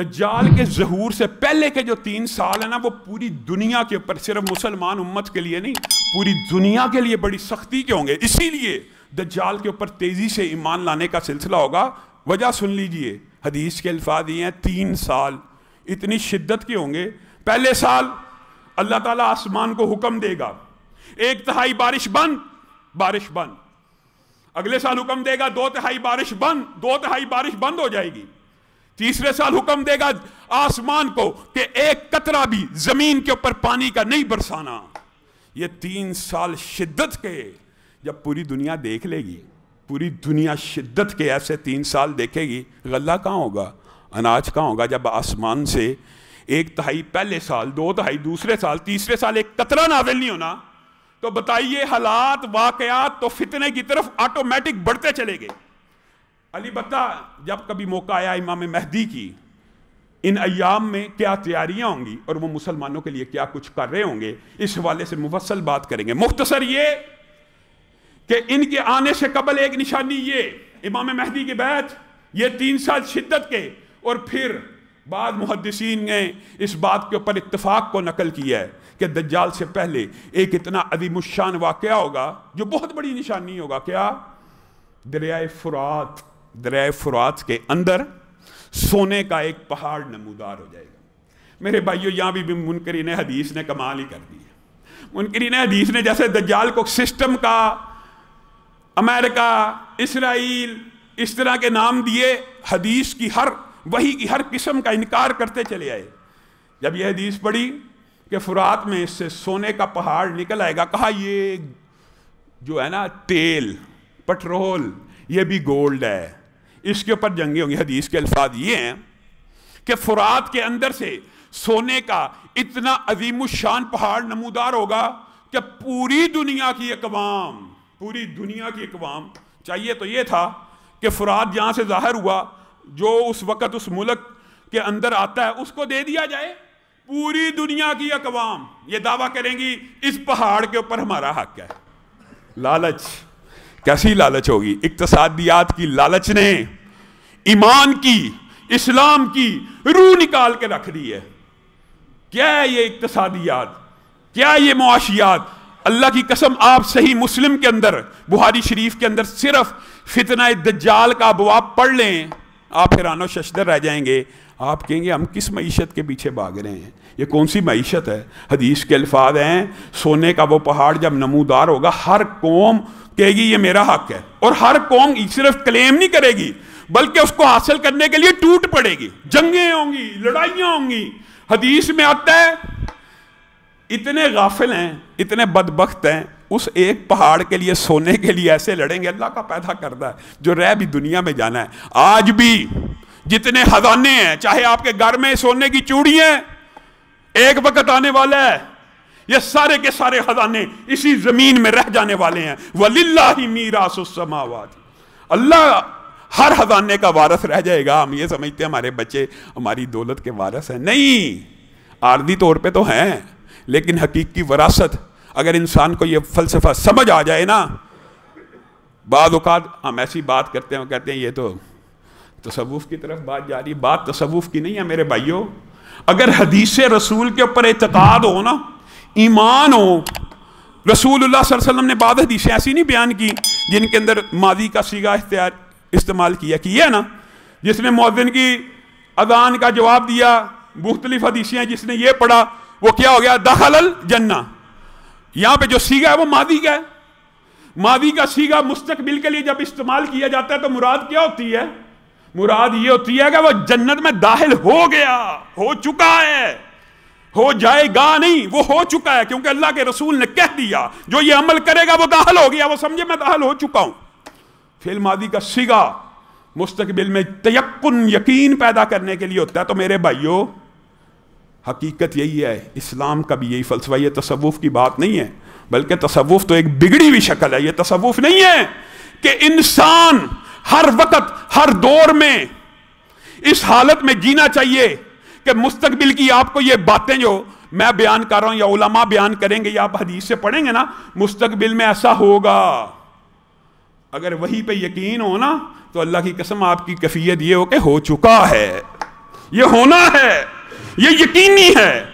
دجال کے ظہور سے پہلے کے جو 3 سال ہیں نا، وہ پوری دنیا کے اوپر، صرف مسلمان امت کے لیے نہیں، پوری دنیا کے لیے بڑی سختی کے ہوں گے۔ اسی لیے دجال کے اوپر تیزی سے ایمان لانے کا سلسلہ ہوگا۔ وجہ سن لیجئے، حدیث کے الفاظ یہ ہیں 3 سال اتنی شدت کے ہوں گے۔ پہلے سال اللہ تعالیٰ آسمان کو حکم دے گا 1/3 بارش بند، بارش بند۔ اگلے سال حکم دے گا 2/3 بارش بند، 2/3 بارش بند ہو جائے گی۔ تیسرے سال حکم دے گا آسمان کو کہ 1 قطرہ بھی زمین کے اوپر پانی کا نہیں برسانا۔ یہ 3 سال شدت کے جب پوری دنیا دیکھ لے گی، پوری دنیا شدت کے ایسے 3 سال دیکھے گی، غلہ کہاں ہوگا، اناج کہاں ہوگا؟ جب آسمان سے 1/3 پہلے سال، 2/3 دوسرے سال، تیسرے سال 1 قطرہ نازل نہیں ہونا، تو بتائیے حالات، واقعات تو فتنے کی طرف آٹومیٹک بڑھتے چلے گئے۔ علی بتا جب کبھی موقع آیا امام مہدی کی، ان ایام میں کیا تیاریاں ہوں گی اور وہ مسلمانوں کے لیے کیا کچھ کر رہے ہوں گے، اس حوالے سے مفصل بات کریں گے۔ مختصر یہ کہ ان کے آنے سے قبل ایک نشانی یہ امام مہدی کی بیعت، یہ 3 سال شدت کے، اور پھر بعض محدثین نے اس بات کے اوپر اتفاق کو نقل کیا ہے کہ دجال سے پہلے ایک اتنا عظیم الشان واقعہ ہوگا جو بہت بڑی نشانی ہوگا۔ کیا؟ دریائے فرات کے اندر سونے کا ایک پہاڑ نمودار ہو جائے گا۔ میرے بھائیو، یہاں بھی منکرین حدیث نے کمال ہی کر دی ہے۔ منکرین حدیث نے جیسے دجال کو سسٹم کا، امریکہ، اسرائیل، اس طرح کے نام دیے، حدیث کی وحی کی ہر قسم کا انکار کرتے چلے آئے۔ جب یہ حدیث پڑھی کہ فرات میں اس سے سونے کا پہاڑ نکل آئے گا، کہا یہ جو ہے نا تیل، پٹرول، یہ بھی گولڈ ہے، اس کے اوپر جنگیں ہوں گی۔ حدیث کے الفاظ یہ ہیں کہ فرات کے اندر سے سونے کا اتنا عظیم الشان پہاڑ نمودار ہوگا کہ پوری دنیا کی اقوام چاہیے تو یہ تھا کہ فرات جہاں سے ظاہر ہوا، جو اس وقت اس ملک کے اندر آتا ہے اس کو دے دیا جائے۔ پوری دنیا کی اقوام یہ دعویٰ کریں گی اس پہاڑ کے اوپر ہمارا حق ہے۔ لالچ، کیسی لالچ ہوگی؟ اقتصادیات کی لالچ نے ایمان کی، اسلام کی روح نکال کے رکھ دی ہے۔ کیا ہے یہ اقتصادیات؟ کیا ہے یہ معاشیات؟ اللہ کی قسم، آپ صحیح مسلم کے اندر، بخاری شریف کے اندر صرف فتنہ دجال کا ابواب پڑھ لیں، آپ حیران و ششدر رہ جائیں گے۔ آپ کہیں گے ہم کس معیشت کے پیچھے بھاگ رہے ہیں؟ یہ کون سی معیشت ہے؟ حدیث کے الفاظ ہیں سونے کا وہ پہاڑ جب نمودار ہوگا، ہر قوم کہے گی یہ میرا حق ہے، اور ہر قوم صرف کلیم نہیں کرے گی بلکہ اس کو حاصل کرنے کے لیے ٹوٹ پڑے گی، جنگیں ہوں گی، لڑائیاں ہوں گی۔ حدیث میں آتا ہے اتنے غافل ہیں، اتنے بدبخت ہیں، اس ایک پہاڑ کے لیے، سونے کے لیے ایسے لڑیں گے۔ اللہ کا پیدا کردہ ہے جو رہ بھی دنیا میں جانا ہے۔ آج بھی جتنے خزانے ہیں، چاہے آپ کے گھر میں سونے کی چوڑی ہیں، ایک وقت آنے والا ہے یہ سارے کے سارے خزانے اسی زمین میں رہ جانے والے ہیں۔ وَلِلَّهِ مِيرَاثُ السَّمَاوَاتِ، اللہ ہر خزانے کا وارث رہ جائے گا۔ ہم یہ سمجھتے ہیں ہمارے بچے ہماری دولت کے وارث ہیں، نہیں، عارضی طور پہ تو ہیں، لیکن حقیقی وراثت اگر انسان کو یہ فلسفہ سمجھ آ جائے نا، بعض اوقات ہم ایسی بات کرتے ہیں، کہتے ہیں یہ تو تصوف کی طرف بات جا رہی ہے۔ بات تصوف کی نہیں ہے میرے بھائیوں۔ اگر حدیث رسول کے اوپر اعتقاد ہو نا، ایمان ہو، رسول اللہ صلی اللہ علیہ وسلم نے بعض حدیثیں ایسی نہیں بیان کی جن کے اندر ماضی کا صیغہ استعمال کیا نا، جس نے مؤذن کی اذان کا جواب دیا، مختلف حدیثیں ہیں، جس نے یہ پڑھا وہ کیا ہو گیا؟ دخل الجنہ۔ یہاں پہ جو صیغہ ہے وہ ماضی کا ہے۔ ماضی کا صیغہ مستقبل کے لیے جب استعمال کیا جاتا ہے تو مراد کیا ہوتی ہے؟ مراد یہ ہوتی ہے کہ وہ جنت میں داخل ہو گیا، ہو چکا ہے، ہو جائے گا نہیں، وہ ہو چکا ہے، کیونکہ اللہ کے رسول نے کہہ دیا جو یہ عمل کرے گا وہ داخل ہو گیا، وہ سمجھے میں داخل ہو چکا ہوں۔ فعل ماضی کا صیغہ مستقبل میں تیقن، یقین پیدا کرنے کے لیے ہوتا ہے۔ تو میرے بھائیوں، حقیقت یہی ہے، اسلام کا بھی یہی فلسفہ، یہ تصوف کی بات نہیں ہے، بلکہ تصوف تو ایک بگڑی ہوئی شکل ہے۔ یہ تصوف نہیں ہے کہ انسان ہر وقت، ہر دور میں اس حالت میں جینا چاہیے کہ مستقبل کی آپ کو یہ باتیں جو میں بیان کر رہا ہوں یا علماء بیان کریں گے یا آپ حدیث سے پڑھیں گے نا، مستقبل میں ایسا ہوگا۔ اگر وہی پہ یقین ہو نا تو اللہ کی قسم آپ کی کیفیت یہ ہو کہ ہو چکا ہے۔ یہ ہونا ہے، یہ یقینی ہے۔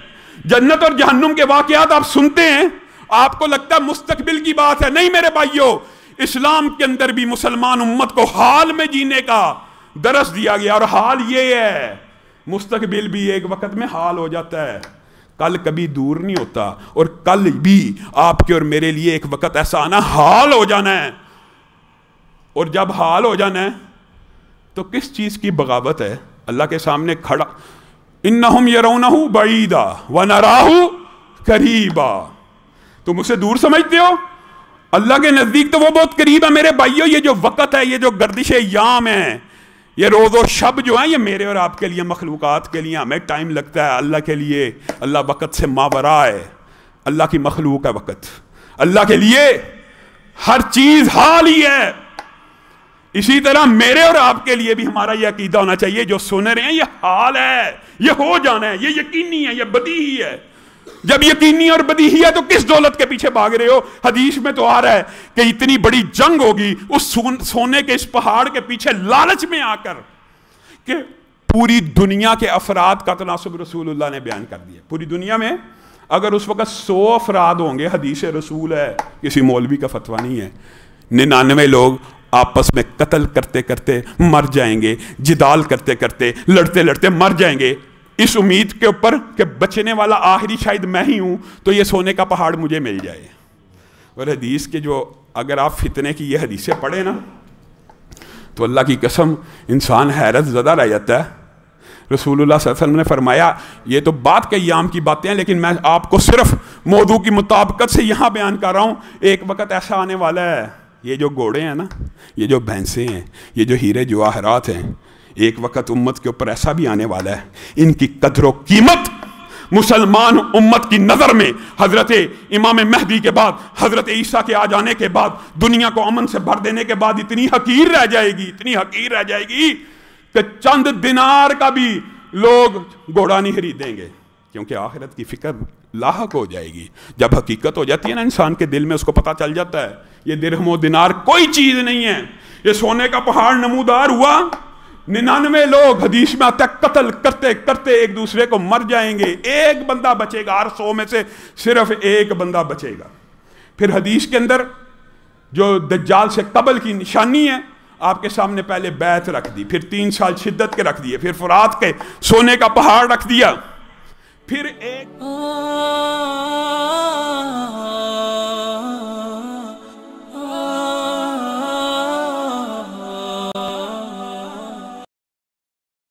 جنت اور جہنم کے واقعات آپ سنتے ہیں، آپ کو لگتا ہے مستقبل کی بات ہے، نہیں میرے بھائیو، اسلام کے اندر بھی مسلمان امت کو حال میں جینے کا درس دیا گیا، اور حال یہ ہے، مستقبل بھی ایک وقت میں حال ہو جاتا ہے، کل کبھی دور نہیں ہوتا، اور کل بھی آپ کے اور میرے لیے ایک وقت ایسا آنا حال ہو جانا ہے۔ اور جب حال ہو جانا ہے تو کس چیز کی بغاوت ہے؟ اللہ کے سامنے کھڑا، انہم یرونہ بعیدا ونراہ قریبا، تم اسے دور سمجھتے ہو، اللہ کے نزدیک تو وہ بہت قریب ہے۔ میرے بھائیو، یہ جو وقت ہے، یہ جو گردش ایام ہے، یہ روز و شب جو ہیں، یہ میرے اور آپ کے لیے، مخلوقات کے لیے ہمیں ٹائم لگتا ہے، اللہ کے لیے اللہ وقت سے ماورا ہے، اللہ کی مخلوق ہے وقت، اللہ کے لیے ہر چیز حال ہی ہے۔ اسی طرح میرے اور آپ کے لیے بھی ہمارا یہ عقیدہ ہونا چاہیے، جو سن رہے ہیں یہ حال ہے، یہ ہو جانا ہے، یہ یقینی ہے، یہ بدیہی ہے۔ جب یقینی اور بدیہی ہے تو کس دولت کے پیچھے بھاگ رہے ہو؟ حدیث میں تو آ رہا ہے کہ اتنی بڑی جنگ ہوگی اس سونے کے اس پہاڑ کے پیچھے، لالچ میں آ کر، کہ پوری دنیا کے افراد کا تناسب رسول اللہ نے بیان کر دیا۔ پوری دنیا میں اگر اس وقت 100 افراد ہوں گے، حدیث رسول ہے، کسی مولوی کا فتویٰ نہیں ہے، 99 لوگ آپس میں قتل کرتے کرتے مر جائیں گے، جدال کرتے کرتے، لڑتے لڑتے مر جائیں گے، اس امید کے اوپر کہ بچنے والا آخری شاید میں ہی ہوں، تو یہ سونے کا پہاڑ مجھے مل جائے۔ اور حدیث کے جو، اگر آپ فتنے کی یہ حدیثیں پڑھیں نا، تو اللہ کی قسم انسان حیرت زدہ رہ جاتا ہے۔ رسول اللہ صلی اللہ علیہ وسلم نے فرمایا، یہ تو بعد کے ایام کی باتیں ہیں، لیکن میں آپ کو صرف موضوع کی مطابقت سے یہاں بیان کر رہا ہوں، ایک وقت ایسا آنے والا ہے، یہ جو گھوڑے ہیں نا، یہ جو بھینسیں ہیں، یہ جو ہیرے جواہرات ہیں، ایک وقت امت کے اوپر ایسا بھی آنے والا ہے، ان کی قدر و قیمت مسلمان امت کی نظر میں حضرت امام مہدی کے بعد، حضرت عیسیٰ کے آ جانے کے بعد، دنیا کو امن سے بھر دینے کے بعد اتنی حقیر رہ جائے گی، اتنی حقیر رہ جائے گی کہ چند دینار کا بھی لوگ گھوڑا نہیں خریدیں گے، کیونکہ آخرت کی فکر لاحق ہو جائے گی۔ جب حقیقت ہو جاتی ہے نا انسان کے دل میں، اس کو پتہ چل جاتا ہے یہ درہم و دینار کوئی چیز نہیں ہے، یہ سونے کا پہاڑ نمودار ہوا، 99 لوگ حدیث میں آتا ہے قتل کرتے کرتے ایک دوسرے کو مر جائیں گے، ایک بندہ بچے گا، ہر 100 میں سے صرف ایک بندہ بچے گا۔ پھر حدیث کے اندر جو دجال سے قبل کی نشانی ہے، آپ کے سامنے پہلے بیعت رکھ دی، پھر 3 سال شدت کے رکھ دیے، پھر فرات کے سونے کا پہاڑ رکھ دیا، پھر ایک